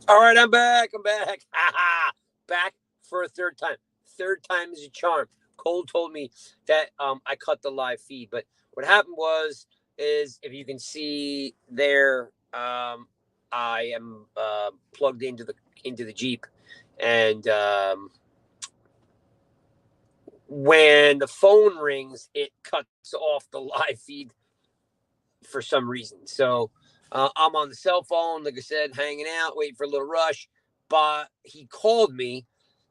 All right, I'm back. I'm back. Back for a third time. Third time is a charm. Cole told me that I cut the live feed, but what happened was is if you can see there, I am plugged into the Jeep, and when the phone rings, it cuts off the live feed for some reason. So I'm on the cell phone, like I said, hanging out, waiting for a little rush. But he called me,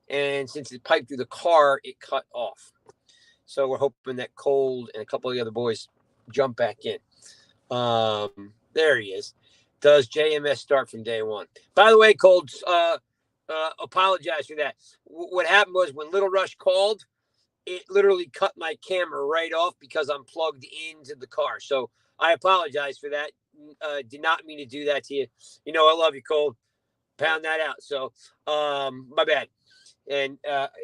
and since it piped through the car, it cut off. So we're hoping that Cold and a couple of the other boys jump back in. There he is. Does JMS start from day one? By the way, Cold, apologize for that. What happened was when Little Rush called, it literally cut my camera right off because I'm plugged into the car. So I apologize for that. Did not mean to do that to you. You know I love you, Cole. Pound that out. So my bad. And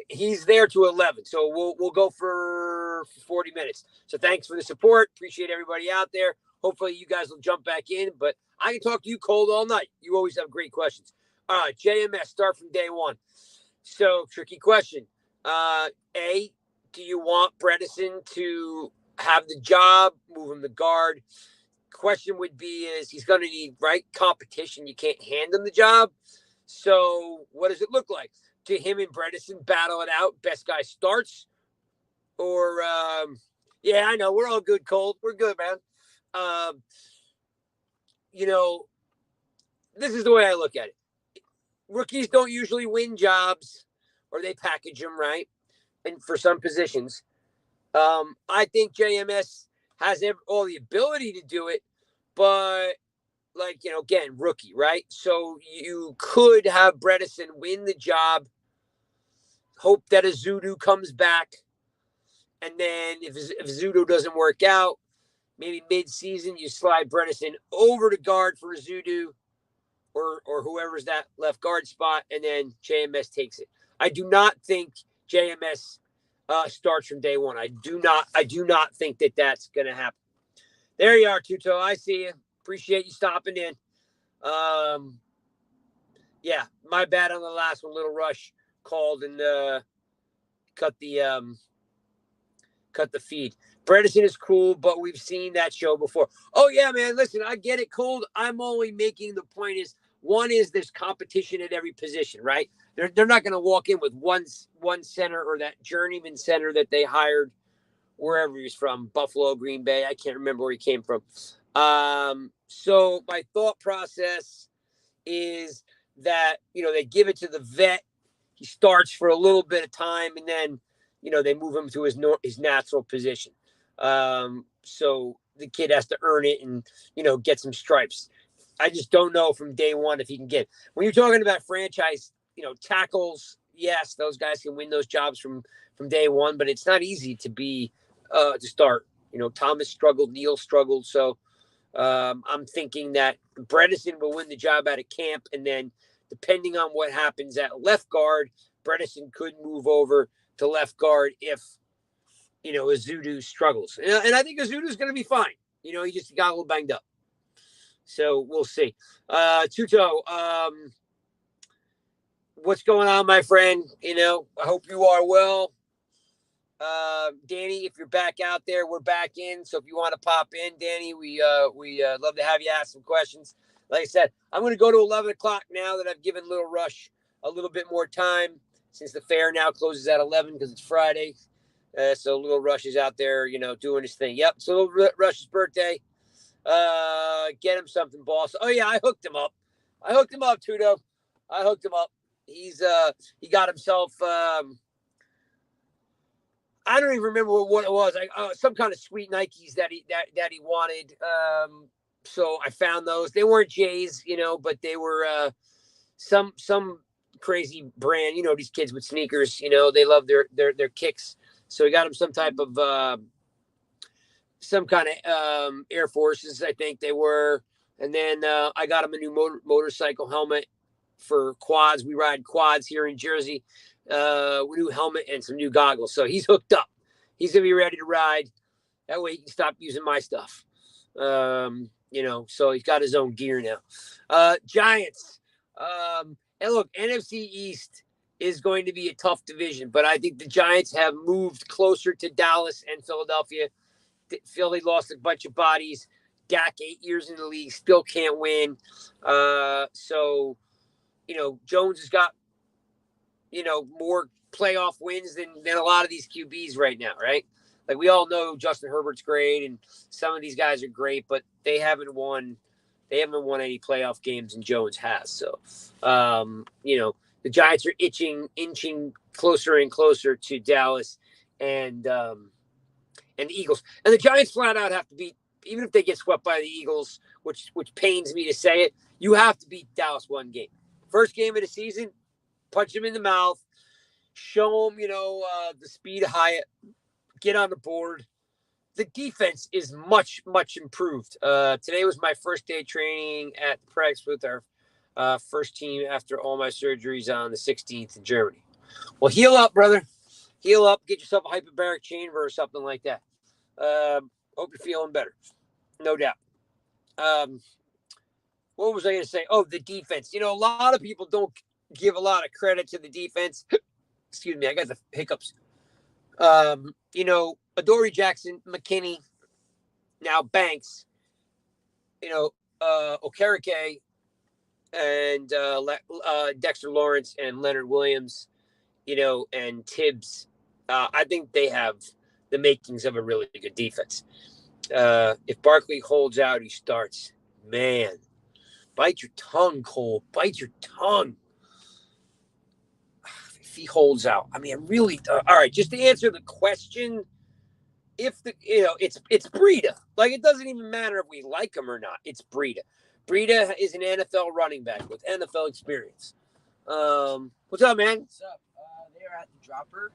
he's there to 11, so we'll go for 40 minutes. So thanks for the support. Appreciate everybody out there. Hopefully you guys will jump back in. But I can talk to you, Cold, all night. You always have great questions. All right, JMS, start from day one. So tricky question. A, do you want Bredesen to have the job, move him to guard? Question would be is he's going to need right competition. You can't hand him the job. So what does it look like? Do him and Bredesen battle it out? Best guy starts, or yeah, I know we're all good, Cold. We're good, man. Um, you know, this is the way I look at it. Rookies don't usually win jobs, or they package them right, and for some positions. I think JMS has all the ability to do it, but like again, rookie, right? So you could have Bredesen win the job, hope that Ezeudu comes back, and then if Ezeudu doesn't work out, maybe mid-season you slide Bredesen over to guard for Ezeudu or whoever's that left guard spot, and then JMS takes it. I do not think JMS starts from day one. I do not think that that's going to happen. There you are, Tuto. I see you. Appreciate you stopping in. Yeah, my bad on the last one. Little Rush called and cut the feed. Bredesen is cool, but we've seen that show before. Oh yeah, man. Listen, I get it, Cold. I'm only making the point is one is there's competition at every position, right? They're not going to walk in with one center or that journeyman center that they hired wherever he's from, Buffalo, Green Bay. I can't remember where he came from. So my thought process is that they give it to the vet. He starts for a little bit of time, and then they move him to his natural position. So the kid has to earn it and get some stripes. I just don't know from day one if he can get. When you're talking about franchise, tackles, yes, those guys can win those jobs from day one, but it's not easy to be to start. Thomas struggled, Neal struggled, so I'm thinking that Bredesen will win the job out of camp, and then depending on what happens at left guard, Bredesen could move over to left guard if Ezeudu struggles, and I think Ezeudu's going to be fine. He just got a little banged up, so we'll see. Tuto, what's going on, my friend? I hope you are well. Danny, if you're back out there, we're back in. So if you want to pop in, Danny, we love to have you ask some questions. Like I said, I'm going to go to 11 o'clock now that I've given Little Rush a little bit more time since the fair now closes at 11 because it's Friday. So Little Rush is out there, doing his thing. Yep. So Little Rush's birthday. Get him something, boss. Oh yeah, I hooked him up. Tudo. I hooked him up. He got himself. I don't even remember what it was. Like some kind of sweet Nikes that he wanted. So I found those. They weren't J's, but they were some crazy brand. These kids with sneakers. They love their kicks. So we got him some type of some kind of Air Forces, I think they were. And then I got him a new motorcycle helmet for quads. We ride quads here in Jersey. New helmet and some new goggles. So he's hooked up. He's gonna be ready to ride. That way he can stop using my stuff. So he's got his own gear now. Giants. And look, NFC East is going to be a tough division, but I think the Giants have moved closer to Dallas and Philadelphia. Philly lost a bunch of bodies. Dak, 8 years in the league, still can't win. So, Jones has got, more playoff wins than a lot of these QBs right now, right? Like, we all know Justin Herbert's great and some of these guys are great, but they haven't won any playoff games, and Jones has. So, the Giants are inching closer and closer to Dallas and the Eagles. And the Giants flat out have to beat, even if they get swept by the Eagles, which pains me to say it, you have to beat Dallas one game. First game of the season, punch them in the mouth, show them, the speed of Hyatt, get on the board. The defense is much, much improved. Today was my first day training at the practice with our first team after all my surgeries on the 16th in Germany. Well, heal up, brother. Heal up. Get yourself a hyperbaric chamber or something like that. Hope you're feeling better. No doubt. What was I going to say? Oh, the defense. A lot of people don't give a lot of credit to the defense. Excuse me. I got the hiccups. Adoree Jackson, McKinney, now Banks, Okereke, and Dexter Lawrence and Leonard Williams, and Tibbs. I think they have the makings of a really good defense. If Barkley holds out, he starts. Man, bite your tongue, Cole. Bite your tongue. If he holds out, I mean, really. All right, just to answer the question, if it's Breida. Like, it doesn't even matter if we like him or not. It's Breida. Breida is an NFL running back with NFL experience. What's up, man? What's up? They're at the dropper.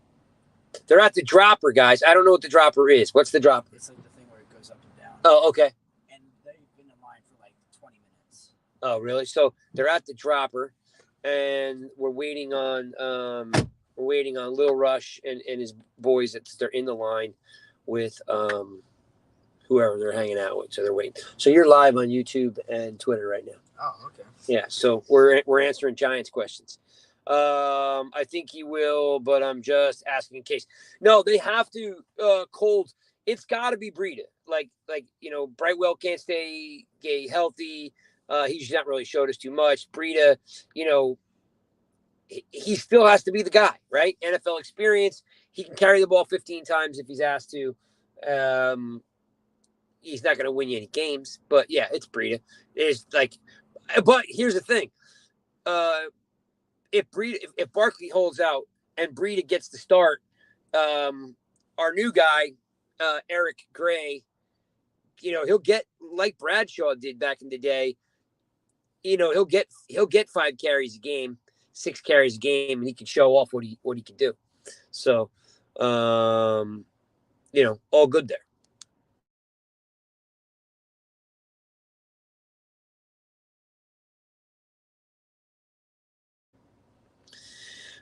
They're at the dropper, guys. I don't know what the dropper is. What's the dropper? It's like the thing where it goes up and down. Oh, okay. And they've been in line for like 20 minutes. Oh, really? So they're at the dropper, and we're waiting on Lil Rush and his boys. They're in the line with whoever they're hanging out with. So they're waiting. So you're live on YouTube and Twitter right now. Oh, okay. Yeah. So we're answering Giants questions. I think he will, but I'm just asking in case. No, they have to Cold. It's got to be Breida. Like Brightwell can't stay healthy. He's not really showed us too much. Breida, he still has to be the guy, right? NFL experience. He can carry the ball 15 times if he's asked to. He's not going to win you any games, but yeah, it's Breida. But here's the thing. If Barkley holds out and Breida gets the start, our new guy, Eric Gray, he'll get, like Bradshaw did back in the day. He'll get 5 carries a game, 6 carries a game, and he can show off what he can do. So, all good there.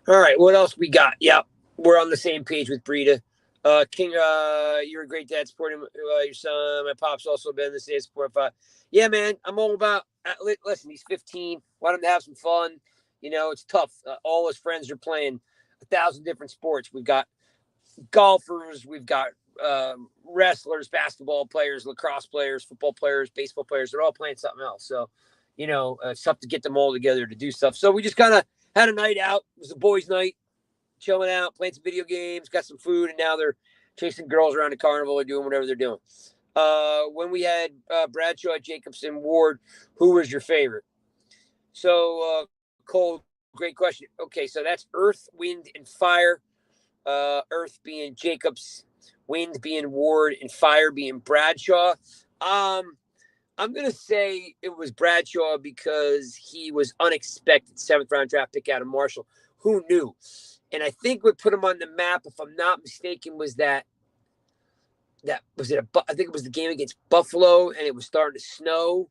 All right, what else we got? Yep, we're on the same page with Breida. King, you're a great dad supporting your son. My pop's also been the same support. Yeah, man, I'm all about. Listen, he's 15. Want him to have some fun. It's tough. All his friends are playing 1,000 different sports. We've got golfers. We've got wrestlers, basketball players, lacrosse players, football players, baseball players. They're all playing something else. So, it's tough to get them all together to do stuff. So we just kind of had a night out. It was a boys' night, chilling out, playing some video games, got some food, and now they're chasing girls around the carnival or doing whatever they're doing. When we had Bradshaw, Jacobson, Ward, who was your favorite? So, Cole, great question. Okay, so that's Earth, Wind, and Fire. Earth being Jacobs, Wind being Ward, and Fire being Bradshaw. I'm going to say it was Bradshaw because he was unexpected 7th-round draft pick out of Marshall. Who knew? And I think what put him on the map, if I'm not mistaken, was I think it was the game against Buffalo, and it was starting to snow,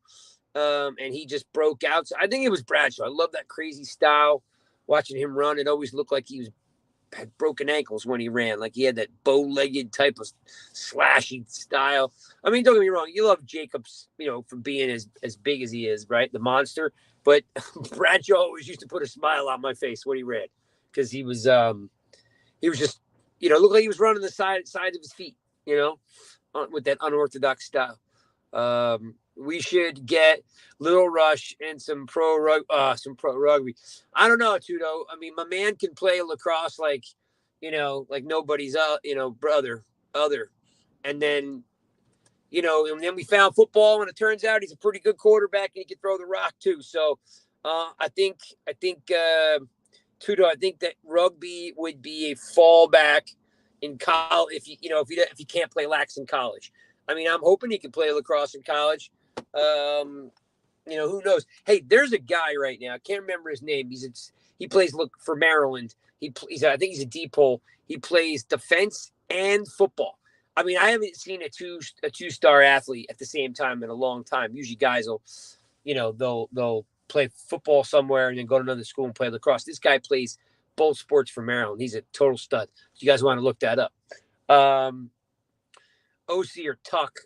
and he just broke out. So I think it was Bradshaw. I love that crazy style. Watching him run, it always looked like he was had broken ankles when he ran. Like he had that bow-legged type of slashy style. I mean, don't get me wrong. You love Jacobs, for being as big as he is, right? The monster. But Bradshaw always used to put a smile on my face when he ran because he was just, looked like he was running the side of his feet, with that unorthodox style. We should get Little Rush and some pro rugby. I don't know, Tudo. I mean, my man can play lacrosse like nobody's other. And then, and then we found football, and it turns out he's a pretty good quarterback and he can throw the rock too. So I think Tudo, I think that rugby would be a fallback in college if you can't play lax in college. I mean, I'm hoping he can play lacrosse in college. Who knows? Hey, there's a guy right now. I can't remember his name. He plays for Maryland. I think he's a D-pole. He plays defense and football. I mean, I haven't seen a two-star athlete at the same time in a long time. Usually guys will, they'll play football somewhere and then go to another school and play lacrosse. This guy plays both sports for Maryland. He's a total stud. So you guys want to look that up. OC or Tuck.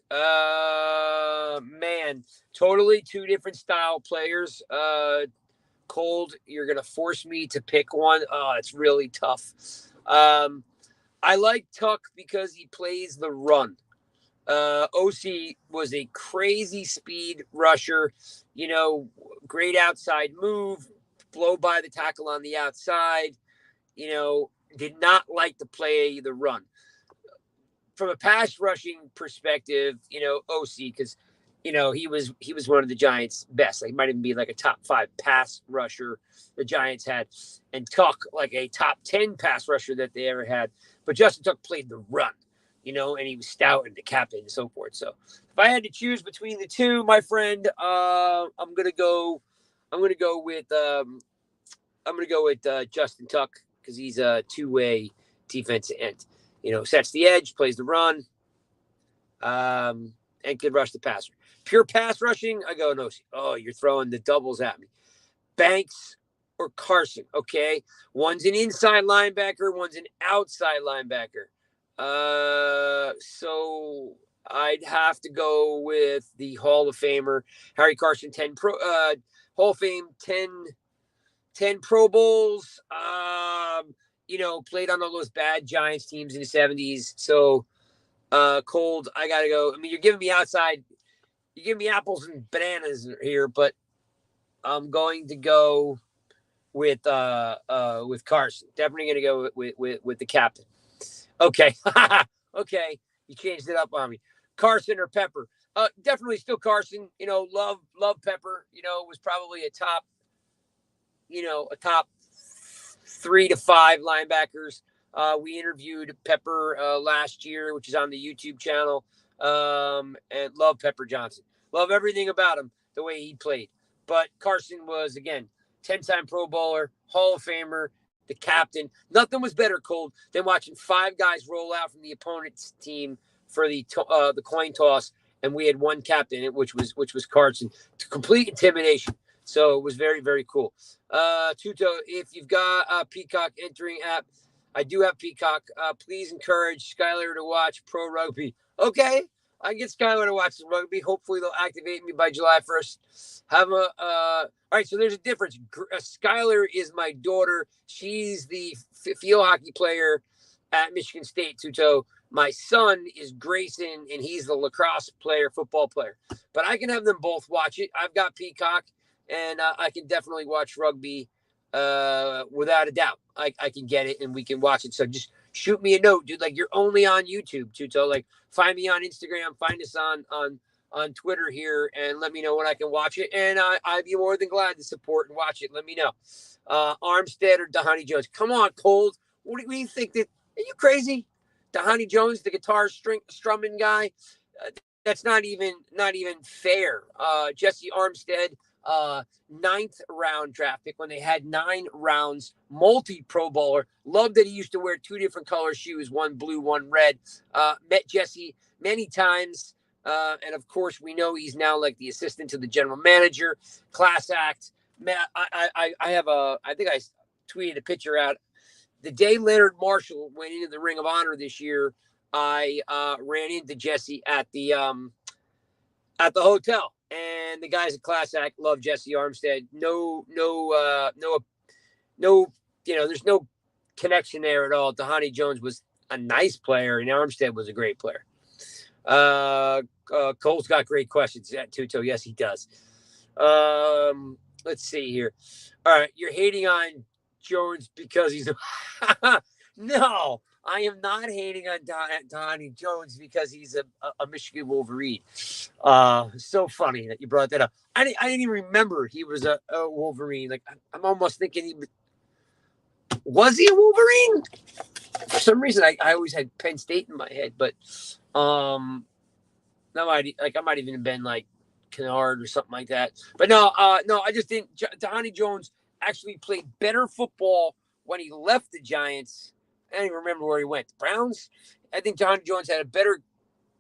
Man, totally two different style players. Cold, you're going to force me to pick one. Oh, it's really tough. I like Tuck because he plays the run. OC was a crazy speed rusher, great outside move, blow by the tackle on the outside, did not like to play the run. From a pass rushing perspective, OC, because, he was one of the Giants' best. Like, he might even be like a top 5 pass rusher the Giants had, and Tuck like a top 10 pass rusher that they ever had. But Justin Tuck played the run, and he was stout and the captain and so forth. So if I had to choose between the two, my friend, I'm gonna go with Justin Tuck because he's a two-way defensive end. Sets the edge, plays the run, and can rush the passer. Pure pass rushing, I go no. Oh, you're throwing the doubles at me. Banks or Carson, okay? One's an inside linebacker, one's an outside linebacker. So I'd have to go with the Hall of Famer, Harry Carson, 10 Hall of Fame, 10 Pro Bowls. Played on all those bad Giants teams in the 70s. So, Cold, I got to go. I mean, you're giving me apples and bananas here, but I'm going to go with Carson. Definitely going to go with the captain. Okay. Okay. You changed it up on me. Carson or Pepper? Definitely still Carson. Love Pepper. Was probably a top 3 to 5 linebackers. We interviewed Pepper last year, which is on the YouTube channel, and love Pepper Johnson. Love everything about him, the way he played. But Carson was, again, 10-time Pro Bowler, Hall of Famer, the captain. Nothing was better, Cold, than watching 5 guys roll out from the opponent's team for the coin toss, and we had one captain, which was Carson. Complete intimidation. So it was very, very cool. Tuto, if you've got a Peacock entering app, I do have Peacock. Please encourage Skylar to watch pro rugby. Okay, I can get Skylar to watch some rugby. Hopefully they'll activate me by July 1st. All right, so there's a difference. Skylar is my daughter. She's the field hockey player at Michigan State, Tuto. My son is Grayson, and he's the lacrosse player, football player. But I can have them both watch it. I've got Peacock. And I can definitely watch rugby without a doubt. I can get it and we can watch it. So just shoot me a note, dude. Like, you're only on YouTube, Tuto. Like, find me on Instagram, find us on Twitter here, and let me know when I can watch it. And I'd be more than glad to support and watch it. Let me know. Armstead or Dhani Jones? Come on, Cold. What do you think? Are you crazy? Dhani Jones, the guitar strumming guy? That's not even fair. Jesse Armstead. 9th round draft pick when they had 9 rounds, multi-Pro Bowler. Loved that he used to wear 2 different color shoes, one blue, one red. Met Jesse many times. And of course, we know he's now like the assistant to the general manager. Class act. I think I tweeted a picture out the day Leonard Marshall went into the Ring of Honor this year, I ran into Jesse at the hotel, and the guy's a class act. Love Jesse Armstead. No. There's no connection there at all. Tahani Jones was a nice player, and Armstead was a great player. Cole's got great questions at Tuto. Yes, he does. Let's see here. All right, you're hating on Jones because he's no. I am not hating on Donnie Jones because he's a Michigan Wolverine. So funny that you brought that up. I didn't even remember he was a Wolverine. Like I'm almost thinking was he a Wolverine? For some reason, I always had Penn State in my head, but I might even have been like Kennard or something like that. But no, I just think Donnie Jones actually played better football when he left the Giants. I don't even remember where he went. The Browns? I think Donnie Jones had a better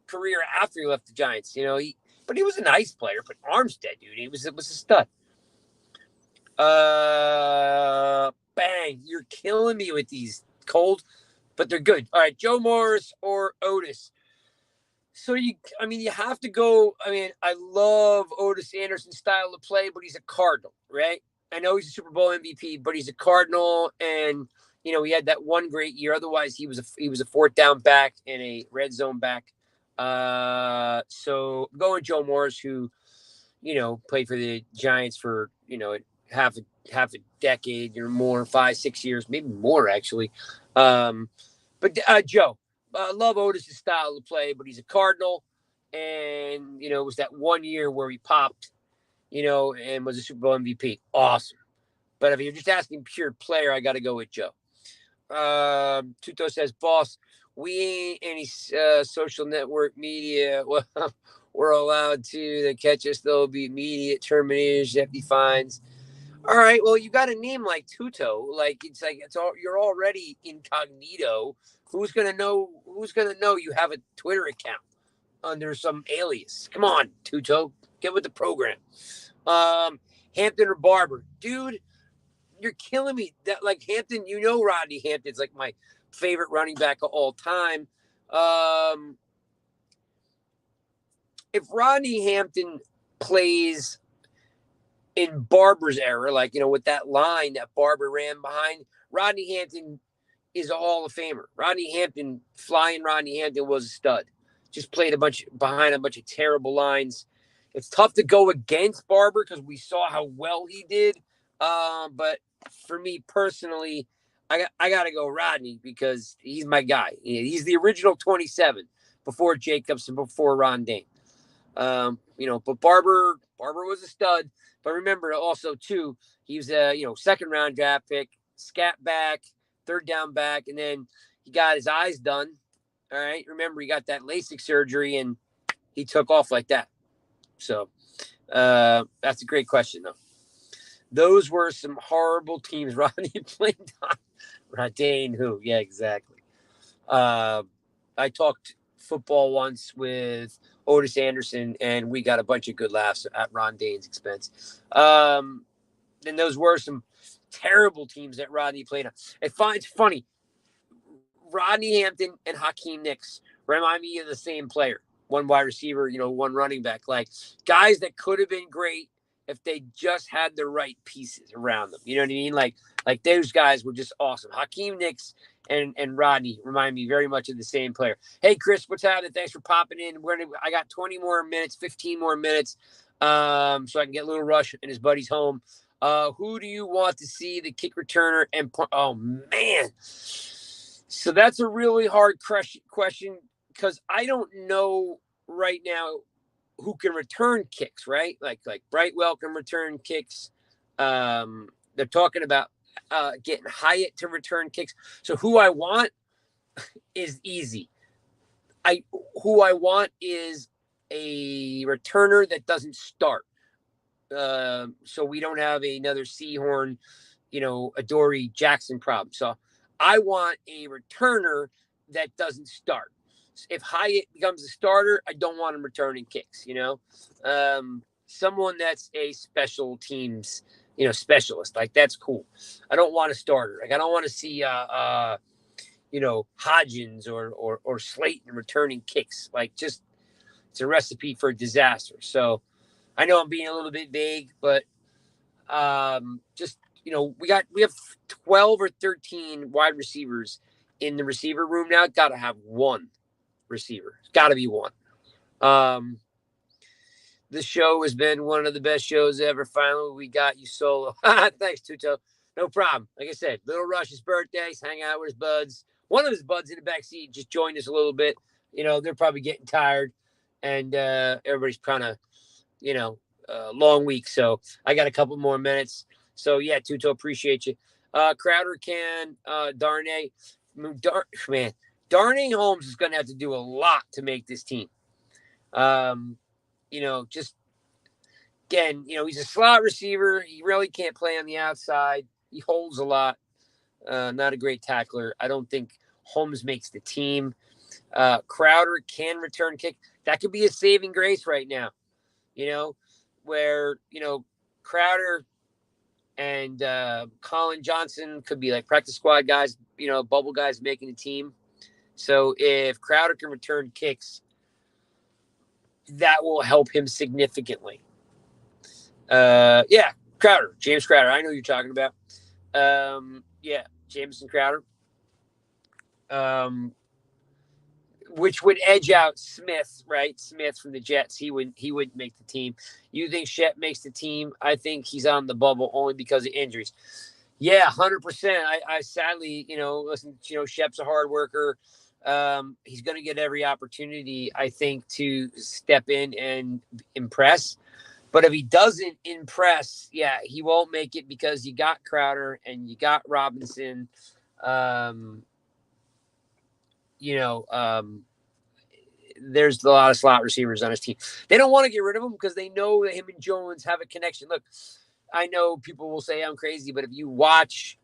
career after he left the Giants. But he was a nice player. But Armstead, dude, he was a stud. Bang! You're killing me with these cold, but they're good. All right, Joe Morris or Otis. So you have to go. I love Otis Anderson's style of play, but he's a Cardinal, right? I know he's a Super Bowl MVP, but he's a Cardinal, and he had that one great year. Otherwise, he was a fourth down back and a red zone back. So I'm going Joe Morris, who played for the Giants for half a decade or more, 5-6 years, maybe more actually. But Joe. Love Otis' style of play, but he's a Cardinal, and it was that one year where he popped, and was a Super Bowl MVP. Awesome. But if you're just asking pure player, I got to go with Joe. Tuto says, "Boss, we ain't any social network media. Well, we're allowed to catch us. There'll be immediate termination, hefty fines." All right, well, you got a name like Tuto. You're already incognito. Who's gonna know? Who's gonna know you have a Twitter account under some alias? Come on, Tuto, get with the program. Hampton or Barber, dude, you're killing me. That Hampton, Rodney Hampton's like my favorite running back of all time. If Rodney Hampton plays in Barber's era, with that line that Barber ran behind, Rodney Hampton is a Hall of Famer. Flying Rodney Hampton was a stud. Just played behind a bunch of terrible lines. It's tough to go against Barber because we saw how well he did. But for me personally, I got to go Rodney because he's my guy. He's the original 27 before Jacobs and before Ron Dayne. But Barber was a stud. But remember also too, he was a second round draft pick, scat back, third down back, and then he got his eyes done. All right, remember he got that LASIK surgery and he took off like that. So that's a great question though. Those were some horrible teams Rodney played on. Ron Dayne, who? Yeah, exactly. I talked football once with Otis Anderson, and we got a bunch of good laughs at Ron Dayne's expense. And those were some terrible teams that Rodney played on. It's funny. Rodney Hampton and Hakeem Nicks remind me of the same player. One wide receiver, one running back. Like guys that could have been great if they just had the right pieces around them. You know what I mean? Like those guys were just awesome. Hakeem Nicks and Rodney remind me very much of the same player. Hey, Chris, what's happening? Thanks for popping in. I got 20 more minutes, 15 more minutes, so I can get a little Rush and his buddies home. Who do you want to see the kick returner? Oh, man. So that's a really hard question because I don't know right now who can return kicks, right? Like Brightwell can return kicks. They're talking about getting Hyatt to return kicks. So who I want is easy. Who I want is a returner that doesn't start. So we don't have another Seahorn, Adoree Jackson problem. So I want a returner that doesn't start. If Hyatt becomes a starter, I don't want him returning kicks, someone that's a special teams specialist. Like, that's cool. I don't want a starter. Like, I don't want to see Hodgins or Slayton returning kicks. Like, just it's a recipe for disaster. So I know I'm being a little bit vague, but just we have 12 or 13 wide receivers in the receiver room now. Got to have one receiver. It's got to be one. This show has been one of the best shows ever. Finally, we got you solo. Thanks, Tuto. No problem. Like I said, Little Rush's birthday. He's hanging out with his buds. One of his buds in the back seat just joined us a little bit. They're probably getting tired, and everybody's kind of, long week. So I got a couple more minutes. So yeah, Tuto, appreciate you. Crowder can Darnay. Man, Darnay Holmes is going to have to do a lot to make this team. Just again, he's a slot receiver. He really can't play on the outside. He holds a lot. Not a great tackler. I don't think Holmes makes the team. Crowder can return kick. That could be a saving grace right now, where, Crowder and Colin Johnson could be like practice squad guys, bubble guys making the team. So if Crowder can return kicks, that will help him significantly. Crowder, James Crowder. I know who you're talking about. Jameson Crowder. Which would edge out Smith, right? Smith from the Jets. He wouldn't make the team. You think Shep makes the team? I think he's on the bubble only because of injuries. Yeah, 100%. I sadly, listen, Shep's a hard worker. He's going to get every opportunity, I think, to step in and impress. But if he doesn't impress, he won't make it because you got Crowder and you got Robinson. There's a lot of slot receivers on his team. They don't want to get rid of him because they know that him and Jones have a connection. Look, I know people will say I'm crazy, but if you watch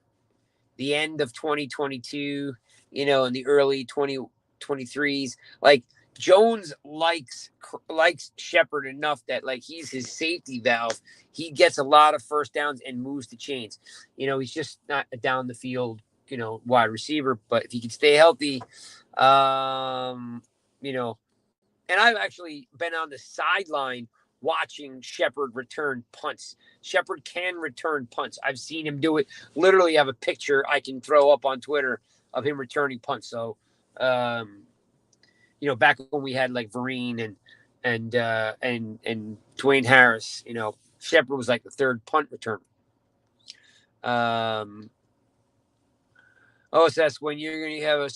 the end of 2022, and the early 2023s, like, Jones likes Shepard enough that, like, he's his safety valve. He gets a lot of first downs and moves the chains. He's just not a down the field, wide receiver. But if he can stay healthy, and I've actually been on the sideline watching Shepard return punts. Shepard can return punts. I've seen him do it. Literally have a picture I can throw up on Twitter of him returning punts. So, back when we had like Vereen and Dwayne Harris, Shepard was like the third punt returner. OSS, when you're going to have a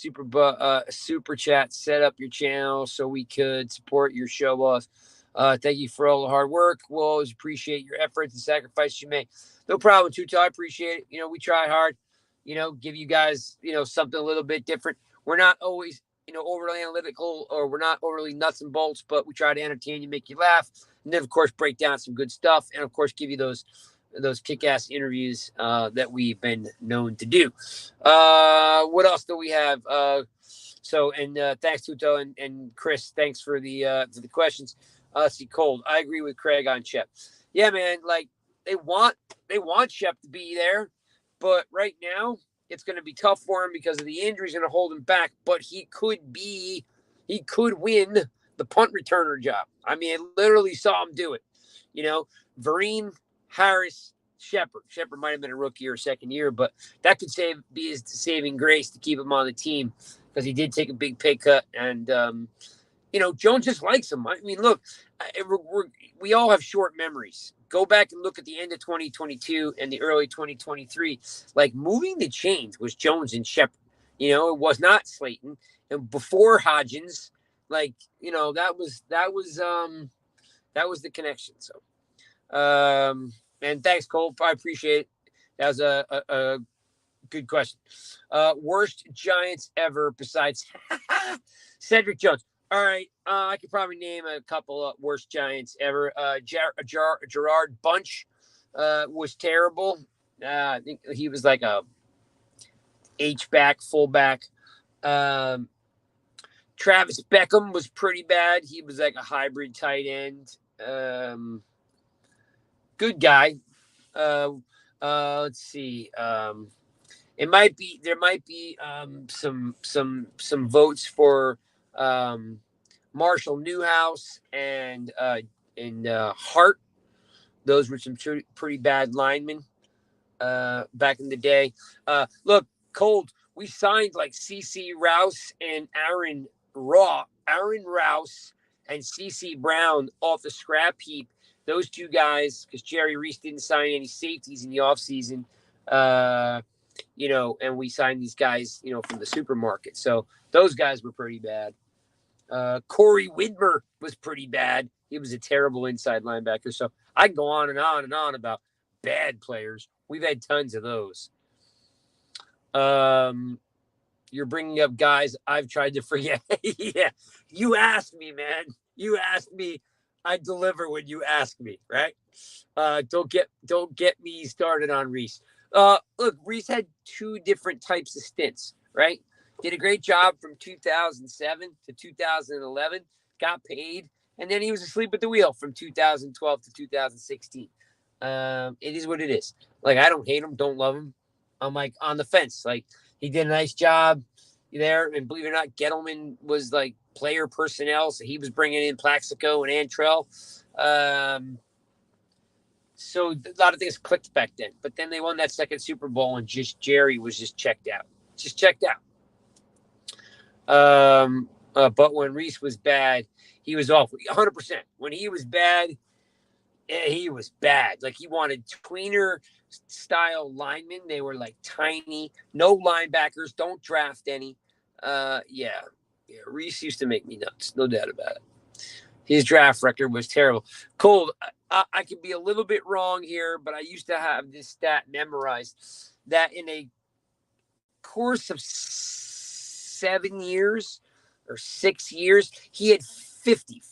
super chat, set up your channel so we could support your show, boss. Thank you for all the hard work. We'll always appreciate your efforts and sacrifices you make. No problem, Tuto. I appreciate it. We try hard, give you guys, something a little bit different. We're not always, overly analytical, or we're not overly nuts and bolts, but we try to entertain you, make you laugh, and then, of course, break down some good stuff, and, of course, give you those kick-ass interviews that we've been known to do. What else do we have? Thanks, Tuto and Chris. Thanks for the questions. See, Cold. I agree with Craig on Shep. Yeah, man. Like, they want Shep to be there, but right now it's going to be tough for him because of the injuries going to hold him back. But he could win the punt returner job. I mean, I literally saw him do it. Vereen, Harris, Shepard. Shepard might have been a rookie or second year, but that could be his saving grace to keep him on the team because he did take a big pay cut. And, Jones just likes him. I mean, look, we all have short memories. Go back and look at the end of 2022 and the early 2023. Like, moving the chains was Jones and Shepard. It was not Slayton. And before Hodgins, like, that was the connection. So, and thanks, Cole. I appreciate it. That was a good question. Worst Giants ever besides Cedric Jones. All right. I could probably name a couple of worst Giants ever. Gerard Bunch was terrible. I think he was like a H-back, fullback. Travis Beckham was pretty bad. He was like a hybrid tight end. Good guy. Let's see. There might be some votes for Marshall Newhouse and Hart. Those were some pretty bad linemen back in the day. Look, Cold, we signed like CC Rouse and Aaron Rouse and CC Brown off the scrap heap. Those two guys, because Jerry Reese didn't sign any safeties in the offseason, and we signed these guys, from the supermarket. So those guys were pretty bad. Corey Widmer was pretty bad. He was a terrible inside linebacker. So I can go on and on and on about bad players. We've had tons of those. You're bringing up guys I've tried to forget. Yeah, you asked me, man. You asked me. I deliver when you ask me, right? Don't get me started on Reese. Look, Reese had two different types of stints, right? Did a great job from 2007 to 2011, got paid, and then he was asleep at the wheel from 2012 to 2016. It is what it is. Like, I don't hate him, don't love him. I'm like on the fence. Like, he did a nice job there, and believe it or not, Gettleman was like player personnel, so he was bringing in Plaxico and Antrell. So a lot of things clicked back then. But then they won that second Super Bowl, and Jerry was just checked out. But when Reese was bad, he was awful. 100%. When he was bad, he was bad. Like, he wanted tweener style linemen. They were like tiny, no linebackers, don't draft any. Yeah. Reese used to make me nuts. No doubt about it. His draft record was terrible. Cold. I could be a little bit wrong here, but I used to have this stat memorized that in a course of 7 years or 6 years, he had 50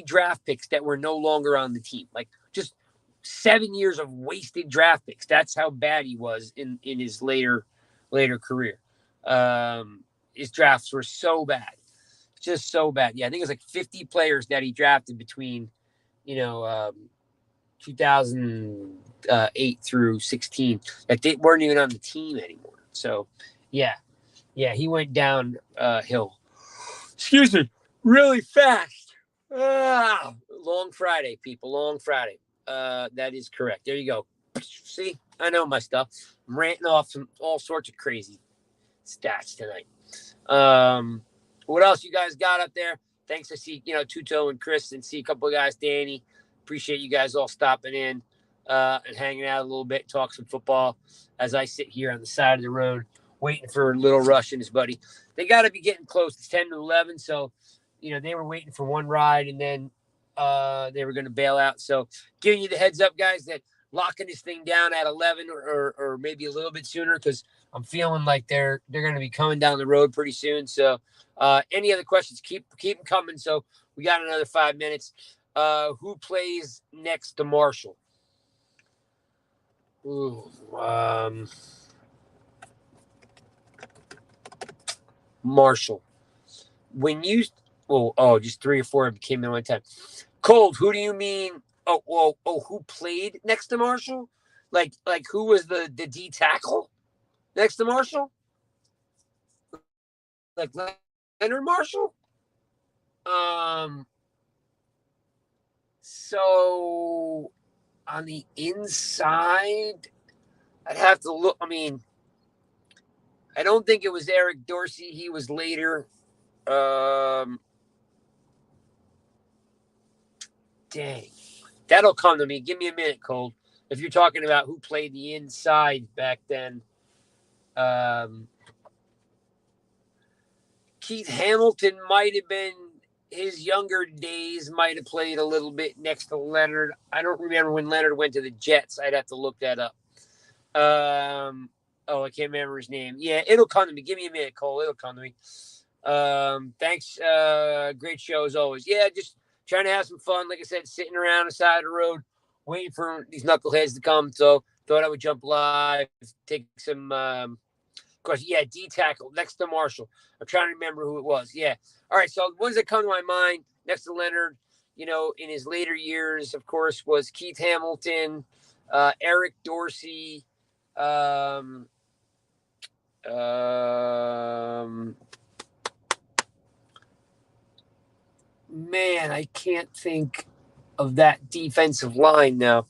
draft picks that were no longer on the team. Like, just 7 years of wasted draft picks. That's how bad he was in his later career. His drafts were so bad. Just so bad. Yeah, I think it was like 50 players that he drafted between, 2008 through 16 that they weren't even on the team anymore. So, yeah, he went downhill. Excuse me, really fast. Long Friday, people. Long Friday. That is correct. There you go. See, I know my stuff. I'm ranting off some all sorts of crazy stats tonight. What else you guys got up there? Thanks to see, Tuto and Chris, and see a couple of guys, Danny. Appreciate you guys all stopping in and hanging out a little bit, talk some football as I sit here on the side of the road waiting for Little Rush and his buddy. They got to be getting close. It's 10 to 11, so, they were waiting for one ride, and then they were going to bail out. So giving you the heads up, guys, that locking this thing down at 11 or maybe a little bit sooner, because I'm feeling like they're going to be coming down the road pretty soon. So any other questions, keep them coming. So we got another 5 minutes. Who plays next to Marshall? Ooh, Marshall. When you just 3 or 4 came in one time. Cold, who do you mean? Who played next to Marshall? Like who was the D tackle next to Marshall? Like Leonard Marshall? So on the inside, I'd have to look. I mean, I don't think it was Eric Dorsey. He was later. Dang. That'll come to me. Give me a minute, Cole. If you're talking about who played the inside back then, Keith Hamilton might have been, his younger days might have played a little bit next to Leonard. I don't remember when Leonard went to the Jets. I'd have to look that up. I can't remember his name. Yeah, it'll come to me. Give me a minute, Cole. It'll come to me. Thanks. Great show as always. Yeah, just trying to have some fun. Like I said, sitting around the side of the road, waiting for these knuckleheads to come. So thought I would jump live, take some questions. Yeah, D tackle next to Marshall. I'm trying to remember who it was. Yeah. All right. So ones that come to my mind next to Leonard, in his later years, of course, was Keith Hamilton, Eric Dorsey, um, um, man, I can't think of that defensive line now.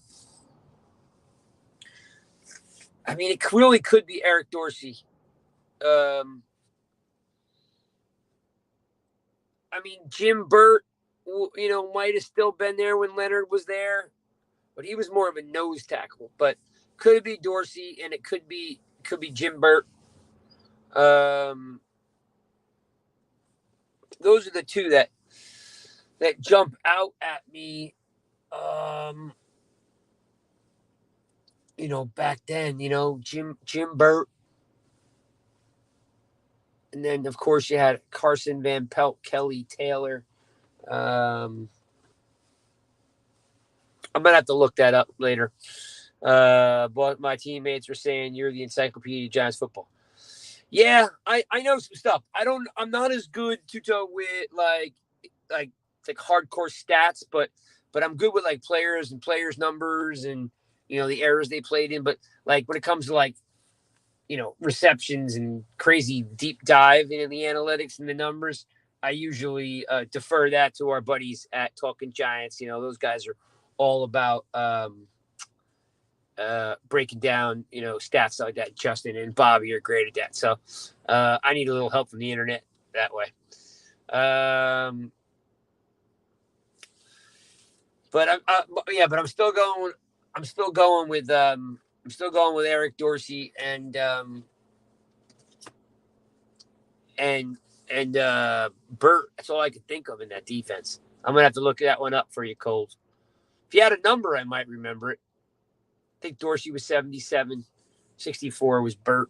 I mean, it really could be Eric Dorsey. I mean, Jim Burt, might have still been there when Leonard was there, but he was more of a nose tackle. But could it be Dorsey, and it could be Jim Burt. Those are the two that jump out at me. Back then, Jim Burt. And then, of course, you had Carson Van Pelt, Kelly Taylor. I'm going to have to look that up later. But my teammates were saying you're the Encyclopedia of Giants football. Yeah, I know some stuff. I'm not as good, Tuto, with like hardcore stats, but I'm good with like players and players' numbers and, the errors they played in. But like when it comes to like, receptions and crazy deep dive into the analytics and the numbers, I usually defer that to our buddies at Talking Giants. Those guys are all about breaking down, stats like that. Justin and Bobby are great at that. So I need a little help from the internet that way. But I'm still going. I'm still going with Eric Dorsey and Burt. That's all I could think of in that defense. I'm gonna have to look that one up for you, Coles. If you had a number, I might remember it. I think Dorsey was 77, 64 was Burt.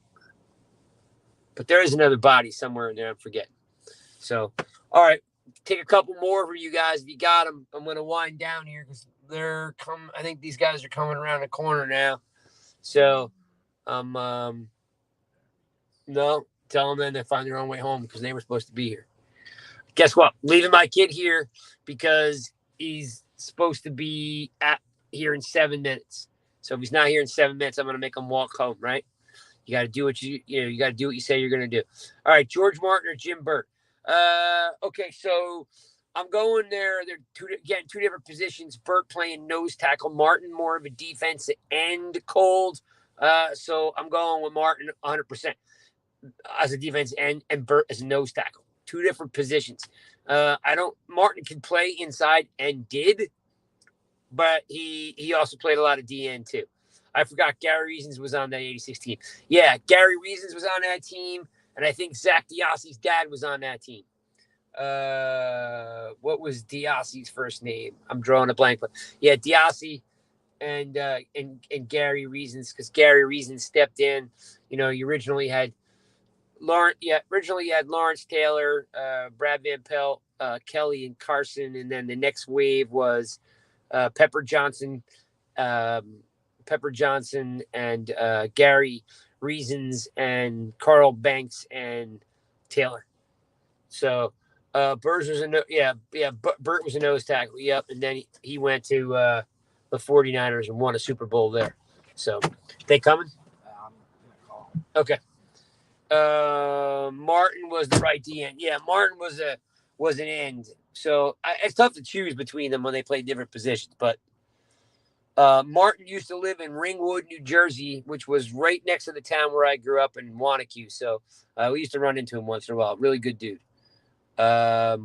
But there is another body somewhere in there I'm forgetting. So, all right, take a couple more for you guys if you got them. I'm gonna wind down here because I think these guys are coming around the corner now. So, no, tell them then they find their own way home because they were supposed to be here. Guess what? Leaving my kid here because he's supposed to be here in 7 minutes. So if he's not here in 7 minutes, I'm going to make him walk home, right? You got to do what you got to do what you say you're going to do. All right, George Martin or Jim Burt. Okay, so I'm going there. They're two different positions. Burt playing nose tackle. Martin more of a defensive end, cold. So I'm going with Martin 100% as a defense end and Burt as a nose tackle. Two different positions. Martin can play inside and did, but he also played a lot of DN too. I forgot Gary Reasons was on that 86 team. Yeah, Gary Reasons was on that team, and I think Zach Diassi's dad was on that team. What was Diassi's first name? I'm drawing a blank, but yeah, Diassi and Gary Reasons, because Gary Reasons stepped in. You originally had Lawrence Taylor, Brad Van Pelt, Kelly and Carson, and then the next wave was Pepper Johnson and Gary Reasons and Carl Banks and Taylor. So Burt was Burt was a nose tackle. Yep, and then he went to the 49ers and won a Super Bowl there. So they coming? I'm gonna call. Okay. Martin was the right DN. Yeah, Martin was an end. So it's tough to choose between them when they play different positions. But Martin used to live in Ringwood, New Jersey, which was right next to the town where I grew up in Wanacue. So we used to run into him once in a while. Really good dude. Burt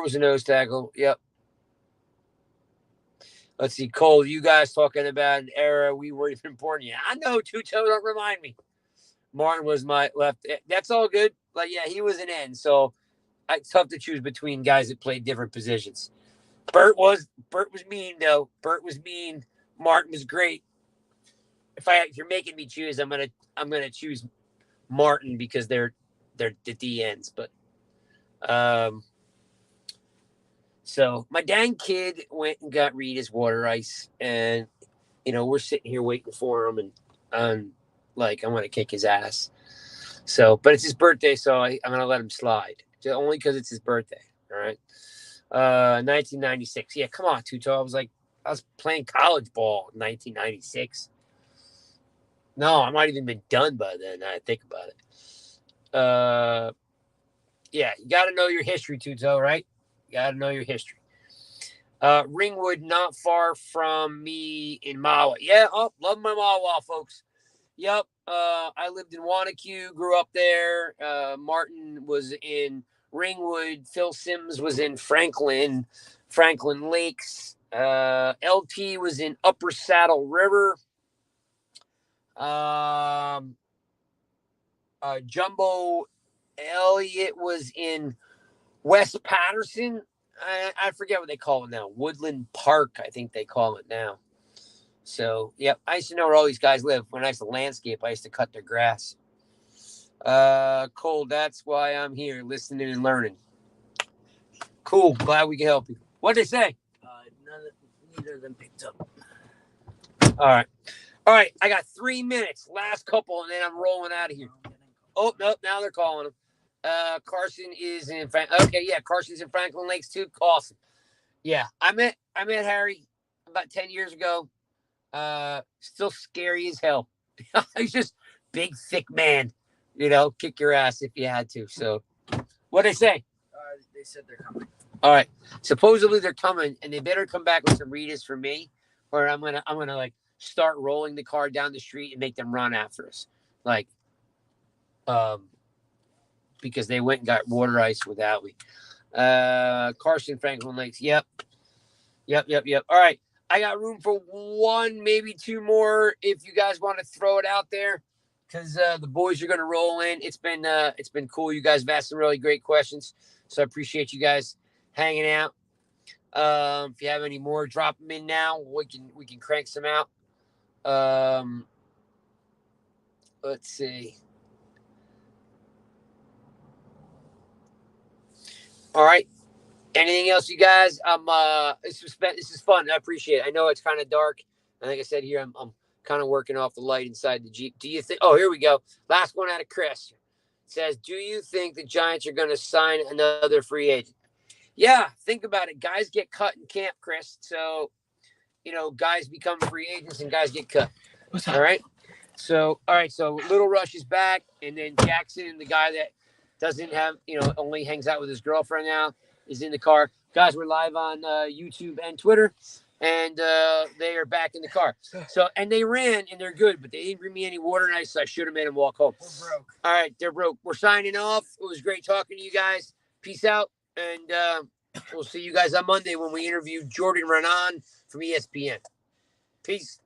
was a nose tackle. Yep. Let's see, Cole, you guys talking about an era we weren't even born yet. I know, Tuto, don't remind me. Martin was my left. That's all good. But yeah, he was an end. So it's tough to choose between guys that played different positions. Burt was mean though. Burt was mean. Martin was great. If you're making me choose, I'm gonna choose Martin because they're the DNs. But so my dang kid went and got Rita's water ice, and we're sitting here waiting for him, and like, I'm going to kick his ass. So, but it's his birthday, so I'm going to let him slide. Only because it's his birthday. All right. 1996. Yeah, come on, Tuto. I was playing college ball in 1996. No, I might have even been done by then. Now I think about it. Yeah, you got to know your history, Tuto, right? You got to know your history. Ringwood, not far from me in Mahwah. Yeah, love my Mahwah, folks. Yep. I lived in Wanacue, grew up there. Martin was in Ringwood. Phil Sims was in Franklin Lakes. LT was in Upper Saddle River. Jumbo Elliott was in West Patterson. I forget what they call it now. Woodland Park, I think they call it now. So, yep, I used to know where all these guys live. When I used to landscape, I used to cut their grass. Cole, that's why I'm here, listening and learning. Cool. Glad we can help you. What'd they say? Neither of them picked up. All right. I got 3 minutes. Last couple, and then I'm rolling out of here. Oh, nope. Now they're calling him. Carson is in Carson's in Franklin Lakes too. Awesome. Yeah, I met Harry about 10 years ago. Still scary as hell. He's just big, thick man. Kick your ass if you had to. So, what'd they say? They said they're coming. All right. Supposedly they're coming, and they better come back with some readers for me, or I'm gonna like start rolling the car down the street and make them run after us, because they went and got water ice without me. Carson, Franklin Lakes. Yep. All right. I got room for one, maybe two more if you guys want to throw it out there, because the boys are going to roll in. It's been cool. You guys have asked some really great questions, so I appreciate you guys hanging out. If you have any more, drop them in now. We can crank some out. Let's see. All right. Anything else, you guys? This is fun. I appreciate it. I know it's kind of dark. Like I said here, I'm kind of working off the light inside the Jeep. Do you think? Oh, here we go. Last one out of Chris. It says, do you think the Giants are going to sign another free agent? Yeah, think about it. Guys get cut in camp, Chris. So, guys become free agents and guys get cut. All right. So Little Rush is back, and then Jackson, the guy that doesn't have, only hangs out with his girlfriend now, is in the car. Guys, we're live on YouTube and Twitter, and they are back in the car. So, and they ran, and they're good, but they didn't bring me any water and ice, so I should have made them walk home. We're broke. All right, they're broke. We're signing off. It was great talking to you guys. Peace out, and we'll see you guys on Monday when we interview Jordan Renan from ESPN. Peace.